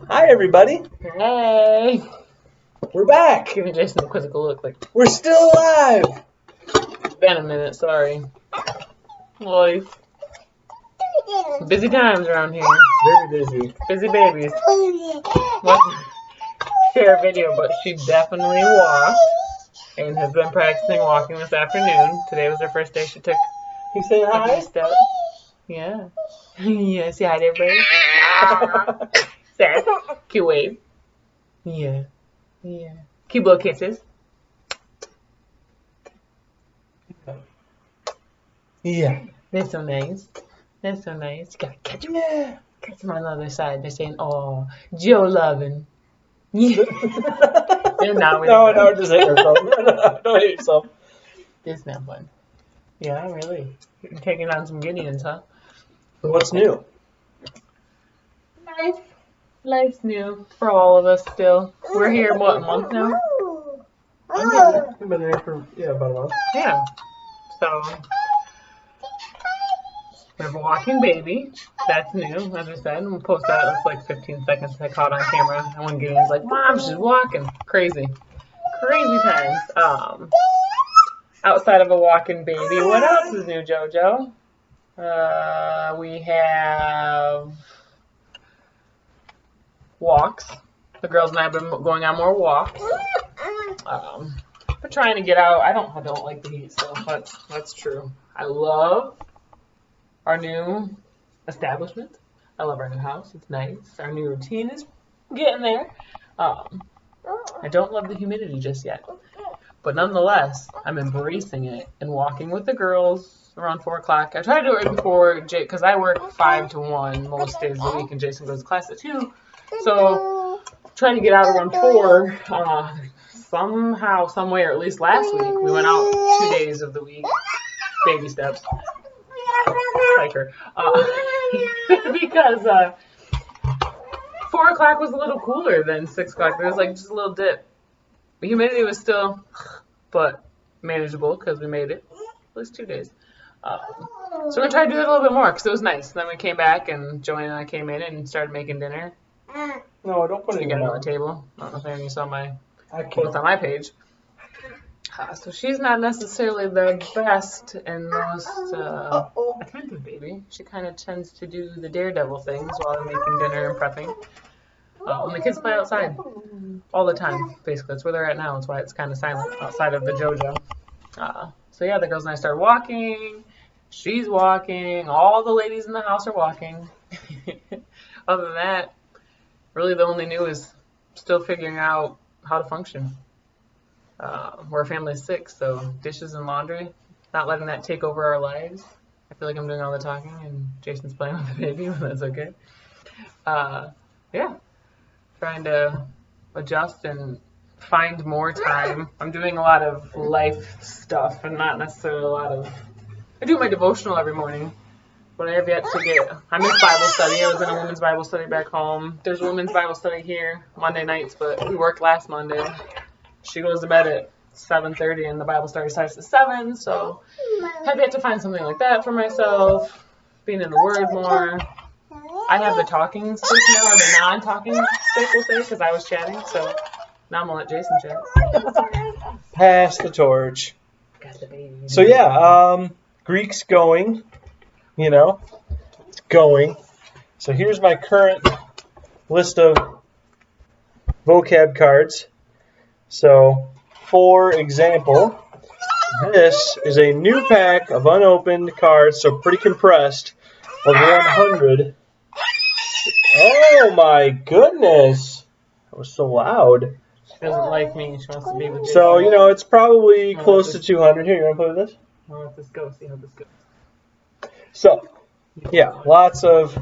Hi, everybody. Hey! We're back. Give me Jason a quizzical look. Like, We're still alive. it's been a minute, sorry. Life. Busy times around here. Very busy. Busy babies. Well, share a video, but she definitely walked and has been practicing walking this afternoon. Today was her first day. She took You saying a hi? few steps. Yeah. Yeah, say hi to everybody. Sad. Cute wave. Yeah. Yeah. Cute little kisses. Yeah. They're so nice. They're so nice. You gotta catch them. Yeah. Catch them on the other side. They're saying, "Oh, Joe loving." Yeah. They're not with No, them. no, just hit yourself. No, don't hit yourself. It's not fun. Yeah, really. You're taking on some Gideons, huh? So what's new? Life. Life's new for all of us still. We're here, what, a month now? I've been there for, about a month. Yeah. So, we have a walking baby. That's new, as I said. We'll post that. It's like 15 seconds I caught on camera. And when Gideon's like, "Mom, she's walking." Crazy. Crazy times. Outside of a walking baby, what else is new, JoJo? We have walks. The girls and I have been going on more walks. We're trying to get out. I don't like the heat, so that's true. I love our new establishment. I love our new house. It's nice. Our new routine is getting there. I don't love the humidity just yet. But nonetheless, I'm embracing it and walking with the girls around 4 o'clock. I try to do it right before, because I work 5 to 1 most days of the week, and Jason goes to class at 2. So, trying to get out around 4. Somehow, some way, or at least last week, we went out 2 days of the week. Baby steps. Like her. Because 4 o'clock was a little cooler than 6 o'clock. There was like just a little dip. The humidity was still, but manageable because we made it. At least 2 days. So we're going to try to do it a little bit more because it was nice. Then we came back and Joanna and I came in and started making dinner. No, don't put it We in got your on mouth. the table. I don't know if any of you saw my I post can't. on my page. So she's not necessarily the best and most attentive baby. She kind of tends to do the daredevil things while I'm making dinner and prepping. And the kids play outside all the time, basically. That's where they're at now. That's why it's kind of silent outside of the JoJo. So yeah, the girls and I started walking. She's walking. All the ladies in the house are walking. Other than that, really the only new is still figuring out how to function. We're a family of 6, so dishes and laundry, not letting that take over our lives. I feel like I'm doing all the talking and Jason's playing with the baby, but that's okay. Yeah, trying to adjust and find more time. I'm doing a lot of life stuff and not necessarily a lot of... I do my devotional every morning, but I have yet to get... I miss Bible study. I was in a women's Bible study back home. There's a women's Bible study here Monday nights, but we worked last Monday. She goes to bed at 7:30 and the Bible study starts at 7, so I've yet to find something like that for myself, being in the Word more. I have the talking stick now, or the non-talking stick, we'll say, because I was chatting, so now I'm going to let Jason chat. Pass the torch. Got the baby. So yeah, Greek's going. It's going. So here's my current list of vocab cards. So, for example, this is a new pack of unopened cards, so pretty compressed, of 100. Oh my goodness! That was so loud. She doesn't like me. She wants to be with Jason. So, it's probably close to 200. Here, you want to play with this? I'll let this go, see how this goes. So, yeah, lots of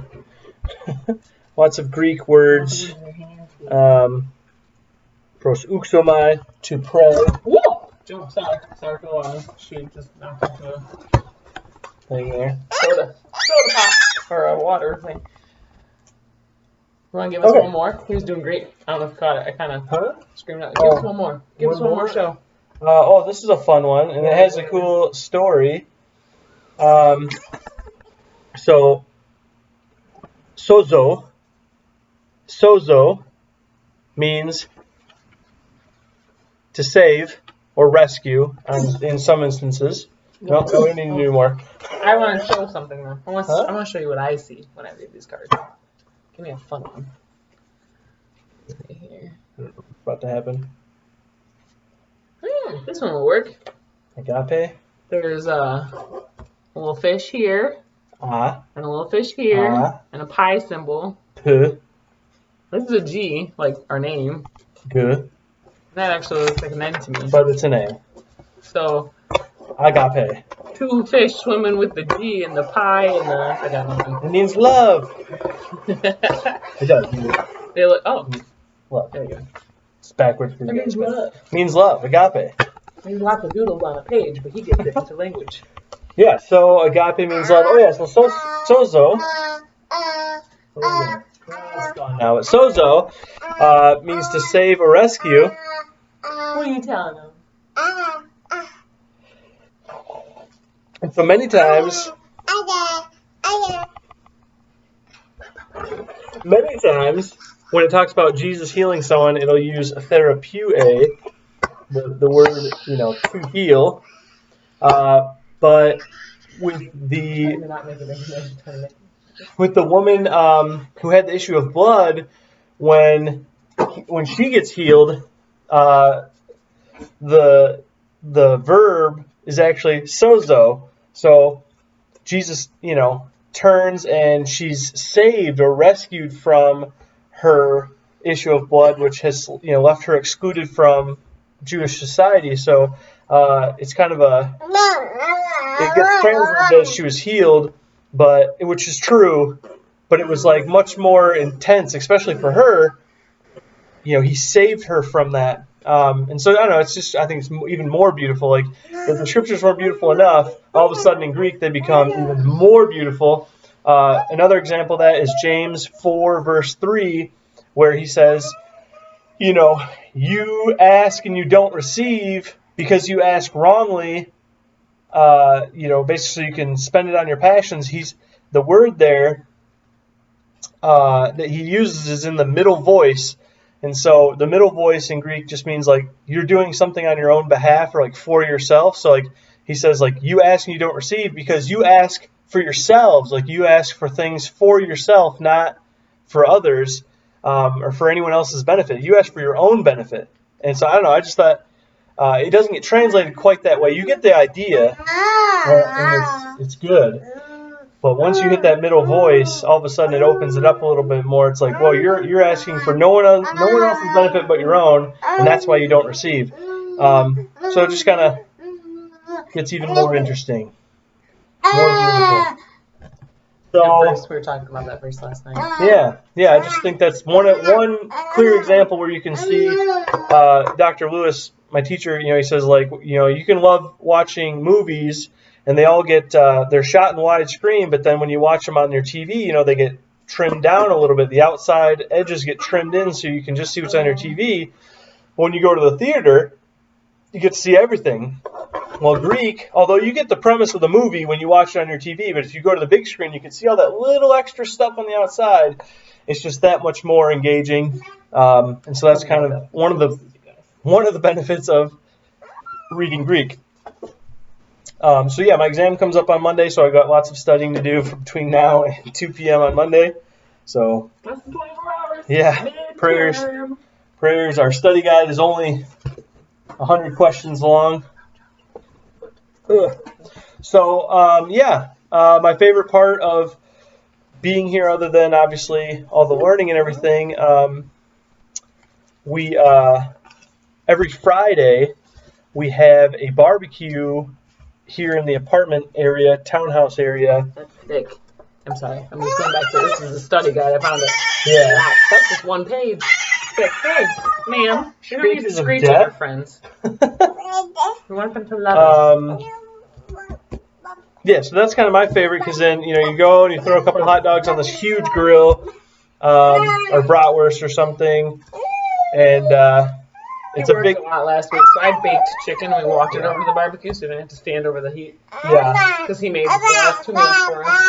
Greek words. Pros uxomai, to pray. Whoa! Joe, sorry for the water. She just knocked into a Thing there. soda pop, or a water thing. You want to give us one more? He was doing great. I don't know if you caught it. I kind of screamed out. Give us one more. Give us one more show. This is a fun one, and it has a cool story. So, sozo sozo means to save or rescue in some instances. No, we don't need to do more. I want to show something though. I want Huh? to show you what I see when I read these cards. Give me a fun one. Right here. What's about to happen? This one will work. Agape. There's a little fish here, and a little fish here, and a pie symbol. P. This is a G, like our name. Good. That actually looks like an N to me. But it's a name. So, Agape. 2 fish swimming with the G and the pie and the. I got nothing. It means love. It does. They look. Oh, Love. there you go. It's backwards for It you means guys. love. Means love. Agape. There's lots of doodles on a page, but he gets it into language. Yeah. So agape means love. Oh yeah. So sozo. Now, sozo means to save or rescue. What are you telling them? And so many times, when it talks about Jesus healing someone, it'll use therapeuo, the word, to heal. But with the woman who had the issue of blood, when she gets healed, the verb is actually sozo. So Jesus, turns and she's saved or rescued from her issue of blood, which has left her excluded from Jewish society. So it's kind of it gets translated as she was healed, but which is true, but it was like much more intense, especially for her. He saved her from that. And so, I don't know, I think it's even more beautiful. Like, if the scriptures weren't beautiful enough, all of a sudden in Greek they become even more beautiful. Another example of that is James 4, verse 3, where he says, you ask and you don't receive because you ask wrongly, basically you can spend it on your passions. The word there that he uses is in the middle voice. And so the middle voice in Greek just means like you're doing something on your own behalf or like for yourself. So like he says like you ask and you don't receive because you ask for yourselves. Like you ask for things for yourself, not for others or for anyone else's benefit. You ask for your own benefit. And so I don't know. I just thought it doesn't get translated quite that way. You get the idea and it's good. But once you hit that middle voice, all of a sudden it opens it up a little bit more. It's like, well, you're asking for no one else's benefit but your own, and that's why you don't receive. So it just kind of gets even more interesting, more beautiful. So We were talking about that verse last night. Yeah. I just think that's one clear example where you can see Dr. Lewis, my teacher. He says like, you can love watching movies. And they all get, they're shot in widescreen, but then when you watch them on your TV, they get trimmed down a little bit. The outside edges get trimmed in so you can just see what's on your TV. But when you go to the theater, you get to see everything. Well, Greek, although you get the premise of the movie when you watch it on your TV, but if you go to the big screen, you can see all that little extra stuff on the outside. It's just that much more engaging. And so that's kind of one of the benefits of reading Greek. So yeah, my exam comes up on Monday, so I got lots of studying to do between now and 2 p.m. on Monday. So yeah, prayers. Our study guide is only 100 questions long. So my favorite part of being here, other than obviously all the learning and everything, we every Friday we have a barbecue here in the apartment area, townhouse area. That's thick. I'm sorry. I'm just going back to this. Is the study guide. I found it. Yeah. Wow, that's just one page. Thick. Hey, ma'am. You don't need to screech at your friends. We want them to love us. Yeah, so that's kind of my favorite because then, you go and you throw a couple hot dogs on this huge grill or bratwurst or something. And it's a big. A lot last week, so I baked chicken. We walked it over to the barbecue, so we didn't have to stand over the heat. Yeah. Because he made the last 2 meals for us.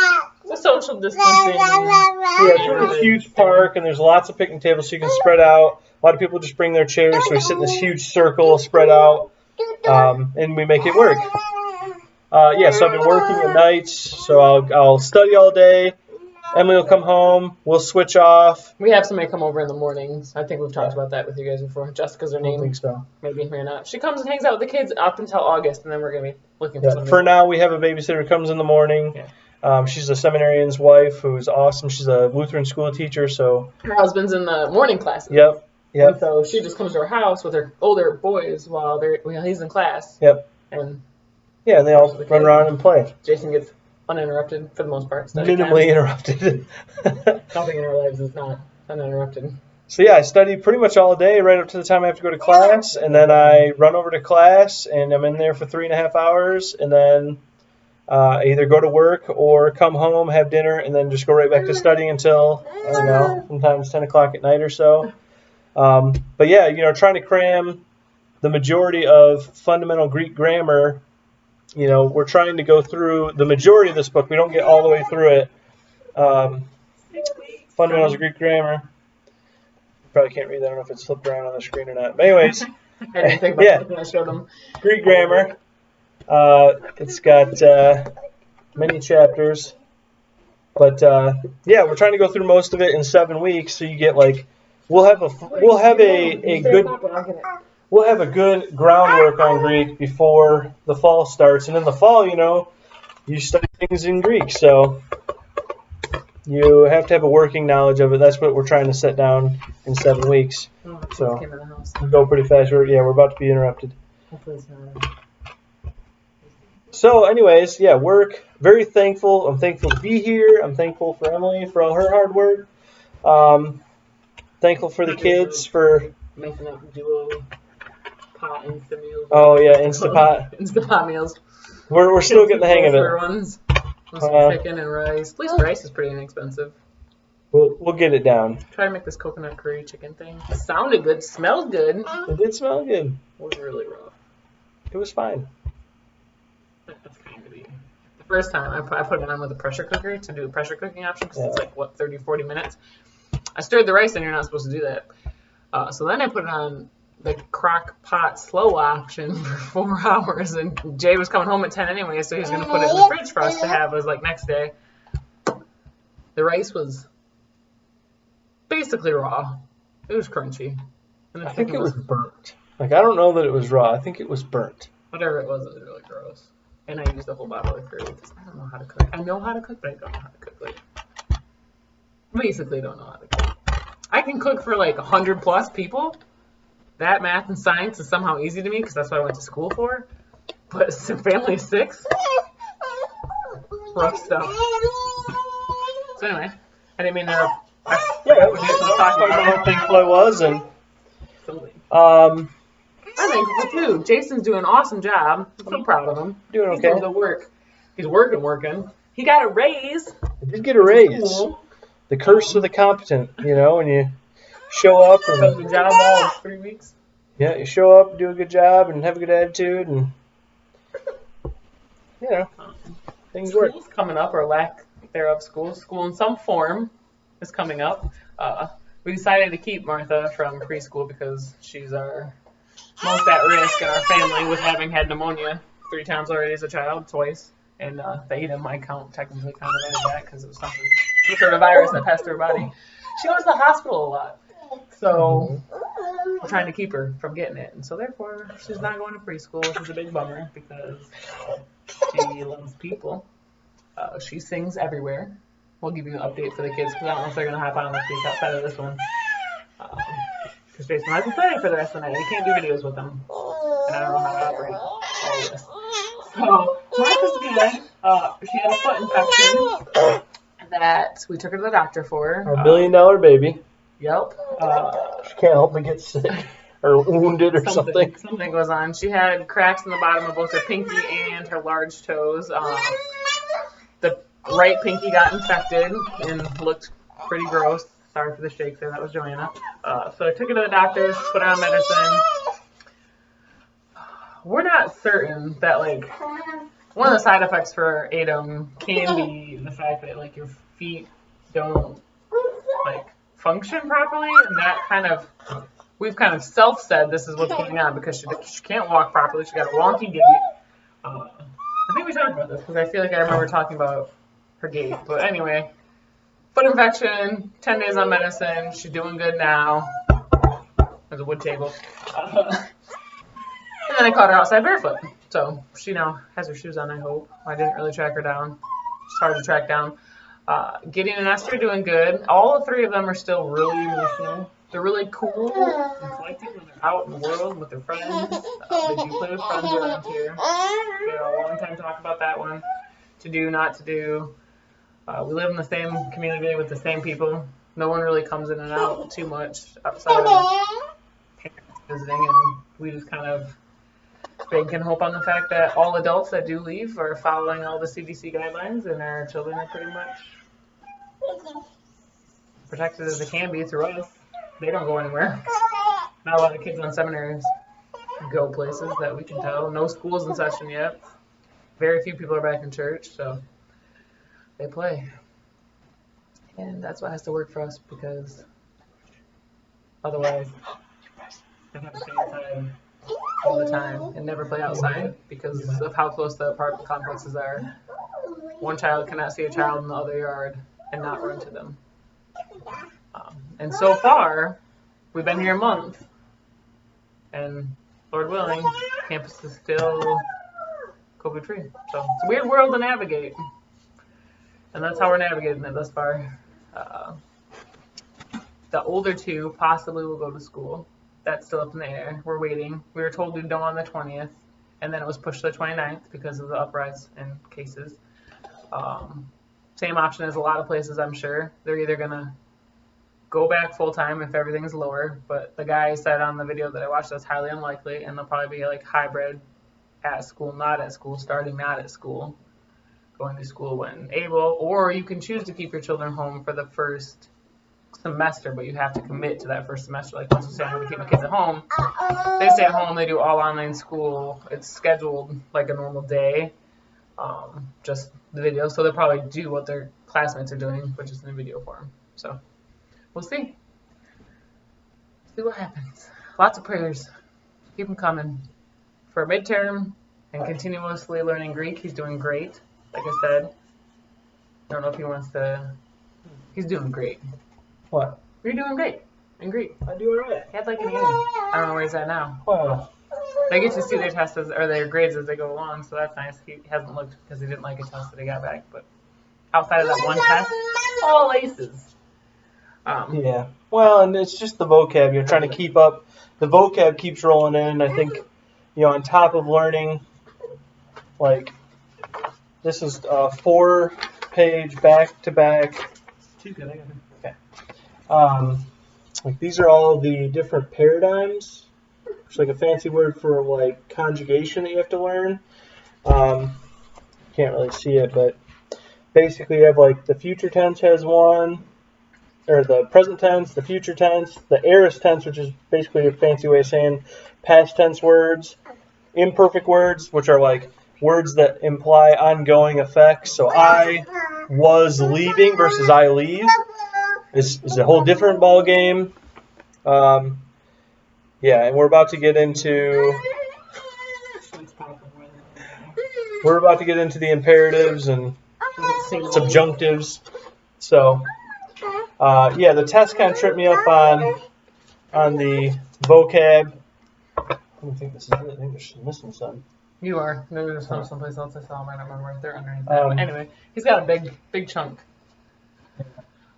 Just social distancing. Yeah, it's in this huge park, and there's lots of picnic tables, so you can spread out. A lot of people just bring their chairs, so we sit in this huge circle, spread out, and we make it work. Yeah, so I've been working at nights, so I'll study all day. Emily will come home. We'll switch off. We have somebody come over in the mornings. I think we've talked about that with you guys before. Jessica's her name. I think so. Maybe or not. She comes and hangs out with the kids up until August, and then we're gonna be looking for somebody. For now, we have a babysitter who comes in the morning. Yeah. She's a seminarian's wife who's awesome. She's a Lutheran school teacher, so her husband's in the morning classes. Yep. And so she just comes to our house with her older boys while he's in class. Yep. And yeah, and they all run around and play. Jason gets uninterrupted for the most part. Minimally interrupted. Nothing in our lives is not uninterrupted. So yeah, I study pretty much all day right up to the time I have to go to class, and then I run over to class, and I'm in there for 3.5 hours, and then I either go to work or come home, have dinner, and then just go right back to studying until, I don't know, sometimes 10 o'clock at night or so. But yeah, trying to cram the majority of fundamental Greek grammar. We're trying to go through the majority of this book. We don't get all the way through it. Fundamentals of Greek grammar. You probably can't read that. I don't know if it's flipped around on the screen or not. But anyways, I didn't think about that. I showed them. Greek grammar. It's got many chapters. But yeah, we're trying to go through most of it in 7 weeks. So you get we'll have a good groundwork on Greek before the fall starts. And in the fall, you study things in Greek. So you have to have a working knowledge of it. That's what we're trying to set down in 7 weeks. So we go pretty fast. We're about to be interrupted. So anyways, yeah, work. Very thankful. I'm thankful to be here. I'm thankful for Emily for all her hard work. Thankful for the kids for making up duo pot Insta meals. Oh yeah, Instapot meals. We're still getting the hang of it. Runs. Chicken and rice. At least rice is pretty inexpensive. We'll get it down. Try to make this coconut curry chicken thing. It sounded good. Smelled good. It did smell good. It was really rough. It was fine. That's kind of the first time I put it on with a pressure cooker to do a pressure cooking option because it's 30, 40 minutes. I stirred the rice and you're not supposed to do that. So then I put it on the crock pot slow option for 4 hours, and Jay was coming home at 10 anyway, so he was going to put it in the fridge for us to have as next day. The rice was basically raw. It was crunchy. And I think it was burnt. I don't know that it was raw. I think it was burnt. Whatever it was really gross. And I used a whole bottle of curry because I don't know how to cook. I know how to cook, but I don't know how to cook. Basically don't know how to cook. I can cook for 100 plus people. That math and science is somehow easy to me because that's what I went to school for. But it's a family of 6. Rough stuff. So anyway, I didn't mean to. Talk about how thankful I was, and I'm thankful too. Jason's doing an awesome job. I'm so proud of him. Doing okay. He's doing good work. He's working. He got a raise. I did get a raise. Cool. The curse of the competent, when you show up and does the job all 3 weeks. Yeah, you show up, do a good job, and have a good attitude, and things work. School's coming up, or lack thereof. School in some form is coming up. We decided to keep Martha from preschool because she's our most at risk in our family with having had pneumonia 3 times already as a child, twice, and the 8 in my count technically counted as that because it was some sort of virus that passed through her body. She goes to the hospital a lot. So we're trying to keep her from getting it. And so therefore, she's not going to preschool, which is a big bummer because she loves people. She sings everywhere. We'll give you an update for the kids because I don't know if they're going to hop on with me outside of this one. Because Jason has to play for the rest of the night. You can't do videos with them. And I don't know how to operate all this. So Martha's good. She had a foot infection that we took her to the doctor for. Our $1 million baby. Yep. She can't help but get sick or wounded or something. Something goes on. She had cracks in the bottom of both her pinky and her large toes. The right pinky got infected and looked pretty gross. Sorry for the shake there. That was Joanna. So I took her to the doctors, put her on medicine. We're not certain that one of the side effects for ADEM can be the fact that like your feet don't like function properly, and that kind of we've kind of self said this is what's going on because she can't walk properly. She got a wonky gait. I think we talked about this because I feel like I remember talking about her gait. But anyway, foot infection, 10 days on medicine. She's doing good now. There's a wood table. And then I caught her outside barefoot. So she now has her shoes on, I hope. I didn't really track her down. It's hard to track down. Gideon and Esther doing good. All the three of them are still really emotional. They're really cool and collected when they're out in the world with their friends. They do play with friends around here. We had a long time talk about that one. To do, not to do. We live in the same community with the same people. No one really comes in and out too much outside of parents visiting, and we just kind of bank and hope on the fact that all adults that do leave are following all the CDC guidelines, and our children are pretty much protected as they can be through us. They don't go anywhere. Not a lot of kids on seminaries go places that we can tell. No school's in session yet. Very few people are back in church, so they play. And that's what has to work for us because otherwise they have to stay inside all the time and never play outside because of how close the apartment complexes are. One child cannot see a child in the other yard and not run to them. And so far, we've been here a month, and Lord willing, campus is still COVID-free. So it's a weird world to navigate, and that's how we're navigating it thus far. The older two possibly will go to school. That's still up in the air. We're waiting. We were told we'd know on the 20th, and then it was pushed to the 29th because of the uprise in cases. Same option as a lot of places, I'm sure. They're either going to go back full-time if everything's lower, but the guy said on the video that I watched that's highly unlikely, and they'll probably be like hybrid, at school, not at school, starting not at school, going to school when able, or you can choose to keep your children home for the first semester, but you have to commit to that first semester. Like once you say I'm going to keep my kids at home, they stay at home, they do all online school. It's scheduled like a normal day, just the video. So they'll probably do what their classmates are doing, but just in a video form. So we'll see. See what happens. Lots of prayers. Keep them coming. For midterm and continuously learning Greek, he's doing great. Like I said, I don't know if he wants to. He's doing great. What? You're doing great in Greek. I do alright. He had like an 80. I don't know where he's at now. Wow. They get to see their tests or their grades as they go along, so that's nice. He hasn't looked because he didn't like a test that he got back, but outside of that one test, all aces. Yeah. Well, and it's just the vocab. You're trying to keep up. The vocab keeps rolling in. I think, on top of learning, like, this is a 4-page back-to-back. Too good, I got him. Okay. Like, these are all the different paradigms. It's like a fancy word for, like, conjugation that you have to learn. Can't really see it, but basically you have, like, the future tense has one, or the present tense, the future tense, the aorist tense, which is basically a fancy way of saying past tense words, imperfect words, which are like words that imply ongoing effects. So I was leaving versus I leave is a whole different ball game. Yeah, and we're about to get into the imperatives and subjunctives. So yeah, the test kind of tripped me up on the vocab. I don't think this is it. I think there's missing some. You are. Maybe there's some someplace else I saw. I might not remember right there underneath that. But anyway, he's got a big chunk.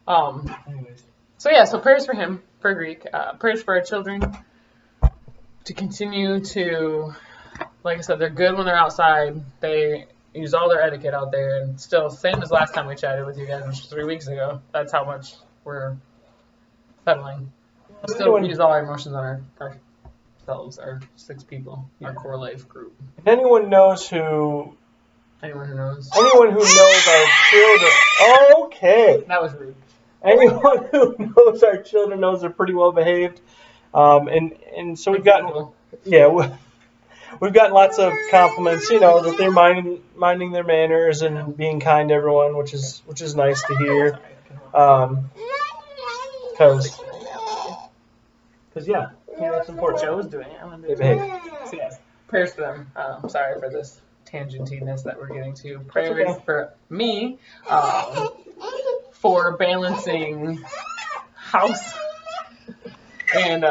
Anyways. So yeah, so prayers for him, for Greek. Prayers for our children to continue to, like I said, they're good when they're outside. They use all their etiquette out there, and still, same as last time we chatted with you guys, which was 3 weeks ago. That's how much we're settling. Still use all our emotions on ourselves, our 6 people, our core life group. Anyone who knows our children. Okay. That was rude. Anyone who knows our children knows they're pretty well behaved. And so we've gotten. Yeah. we've gotten lots of compliments, that they're minding their manners and being kind to everyone, which is nice to hear. Because yeah, that's important. Joe's doing it. They behave. So yes, prayers for them. Sorry for this tangentiness that we're getting to. Prayers for me for balancing house and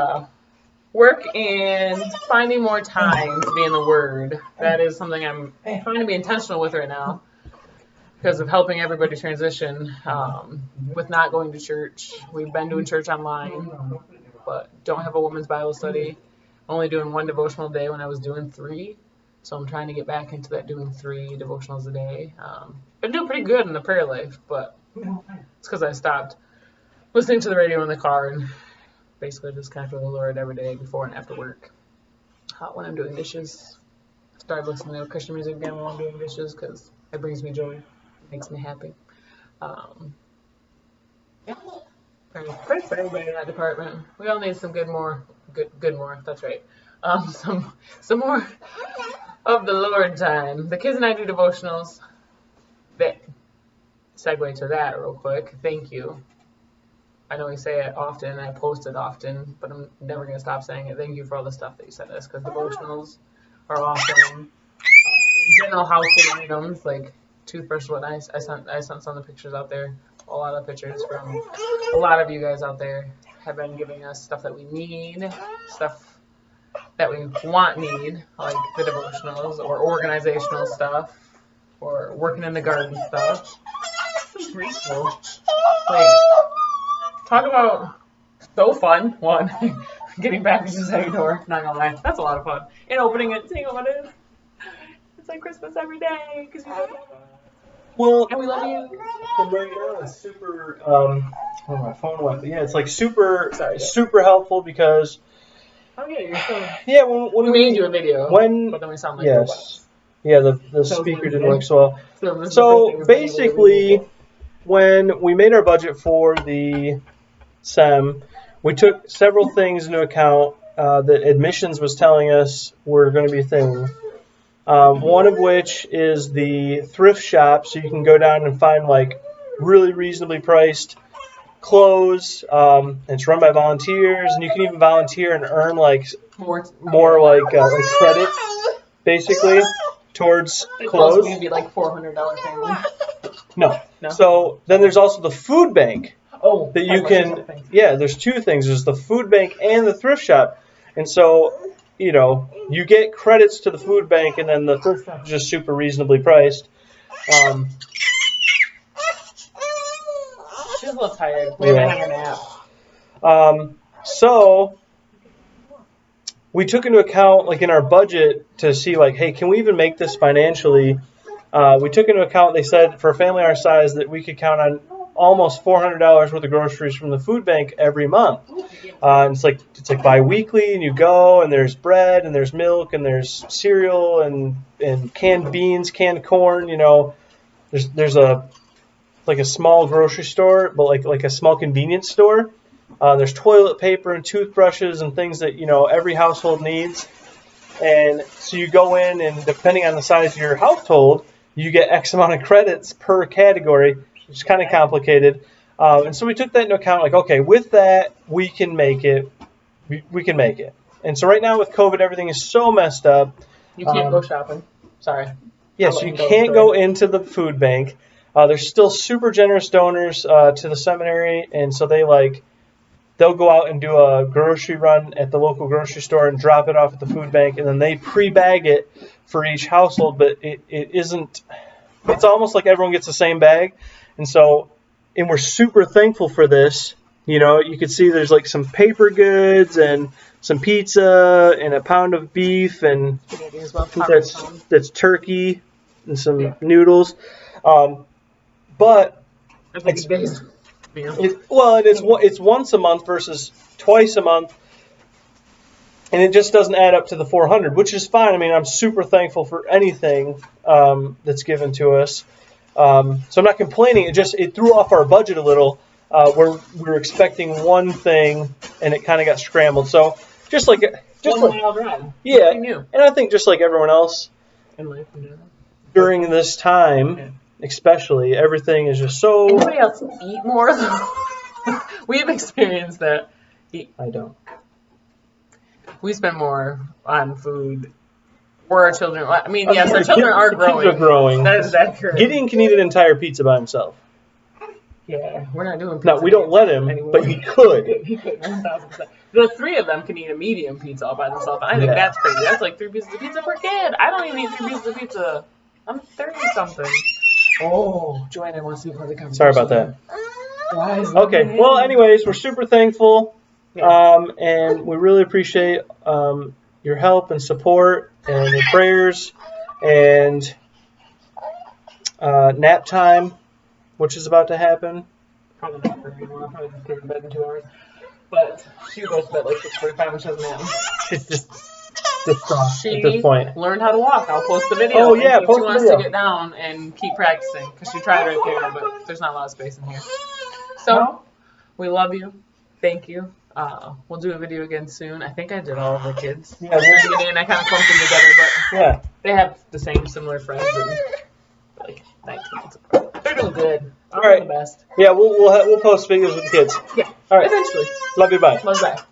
work and finding more time to be in the Word. That is something I'm trying to be intentional with right now because of helping everybody transition with not going to church. We've been doing church online, but don't have a women's Bible study. Only doing one devotional a day when I was doing 3. So I'm trying to get back into that, doing 3 devotionals a day. Been doing pretty good in the prayer life, but it's because I stopped listening to the radio in the car and basically just connect with the Lord every day before and after work. When I'm doing dishes, I started listening to Christian music again while I'm doing dishes because it brings me joy, it makes me happy. Yeah. Pray for everybody in that department. We all need some good more. That's right. Some more of the Lord time. The kids and I do devotionals. That segue to that real quick. Thank you. I know we say it often, I post it often, but I'm never going to stop saying it. Thank you for all the stuff that you sent us, because devotionals are awesome. General household items, like toothbrush, I sent some of the pictures out there. A lot of pictures from a lot of you guys out there have been giving us stuff that we need, stuff that we need, like the devotionals, or organizational stuff, or working in the garden stuff. It's pretty cool. Like, talk about so fun. One, getting back to the second door, not gonna lie, that's a lot of fun. And opening it, seeing what it is. It's like Christmas every day, because you love us. Well, and we love you. And right now it's super, my phone went, but yeah, it's like super helpful because, oh yeah, you're so, yeah, when we made you a video, but then we sound like robots. Yeah, the speaker didn't work so well. So basically, when we made our budget for the SEM, we took several things into account that admissions was telling us were going to be a thing. One of which is the thrift shop, so you can go down and find like really reasonably priced clothes. It's run by volunteers, and you can even volunteer and earn like more like credits, basically, towards clothes. Would be like $400 family. No. So then there's also the food bank. Oh, that you can. Yeah, there's 2 things. There's the food bank and the thrift shop, and so you get credits to the food bank, and then the thrift shop is just super reasonably priced. She's a little tired. We haven't had a nap. So we took into account, like in our budget, to see like, hey, can we even make this financially? We took into account, they said, for a family our size, that we could count on almost $400 worth of groceries from the food bank every month. And it's like bi-weekly, and you go, and there's bread, and there's milk, and there's cereal, and canned beans, canned corn. There's a small grocery store, but like a small convenience store. There's toilet paper and toothbrushes and things that every household needs. And so you go in, and depending on the size of your household, you get X amount of credits per category. It's kind of complicated. And so we took that into account, like, okay, with that, we can make it. We can make it. And so right now with COVID, everything is so messed up. You can't go shopping. Sorry. Yes, you can't go into the food bank. There's still super generous donors to the seminary, and so they'll go out and do a grocery run at the local grocery store and drop it off at the food bank, and then they pre-bag it for each household, but it isn't. It's almost like everyone gets the same bag. And we're super thankful for this. You can see there's like some paper goods and some pizza and a pound of beef and that's turkey and some noodles. But it's once a month versus twice a month, and it just doesn't add up to the 400, which is fine. I mean, I'm super thankful for anything that's given to us. So I'm not complaining. It threw off our budget a little, where we were expecting one thing and it kind of got scrambled. So just like 1 mile drive. yeah, Nothing new and I think just like everyone else in life in general. during this time, especially, everything is just so. Anybody else eat more? We've experienced that. I don't. We spend more on food for our children. I mean, yes, our children are growing. Kids are growing. That is accurate. Gideon can eat an entire pizza by himself. Yeah, we're not doing pizza. No, we don't let him, anymore. but he could. He could, 1,000%. The 3 of them can eat a medium pizza all by themselves. I think that's crazy. That's like 3 pieces of pizza per kid. I don't even eat 3 pieces of pizza. I'm 30-something. Oh, Joanna wants to be part of the conversation. Sorry about that. Why is Okay, that? well, anyways, we're super thankful, Yeah. and we really appreciate your help and support and your prayers and nap time, which is about to happen. Probably not for anymore. I'll probably just go to bed in 2 hours. But she goes to bed like 6:45 when she has a nap. She's just distraught She at this point. learned how to walk. I'll post the video. Oh, yeah, in case post she the wants video. to get down and keep practicing because she tried right there, but there's not a lot of space in here. So we love you. Thank you. We'll do a video again soon. I think I did all of the kids. Yeah, I kind of clumped them together, but yeah. they have the same similar friends and like 19 months apart. They're doing good. All right. The best. Yeah, we'll post videos with the kids. Yeah. All right. Eventually. Love you. Bye. Love that.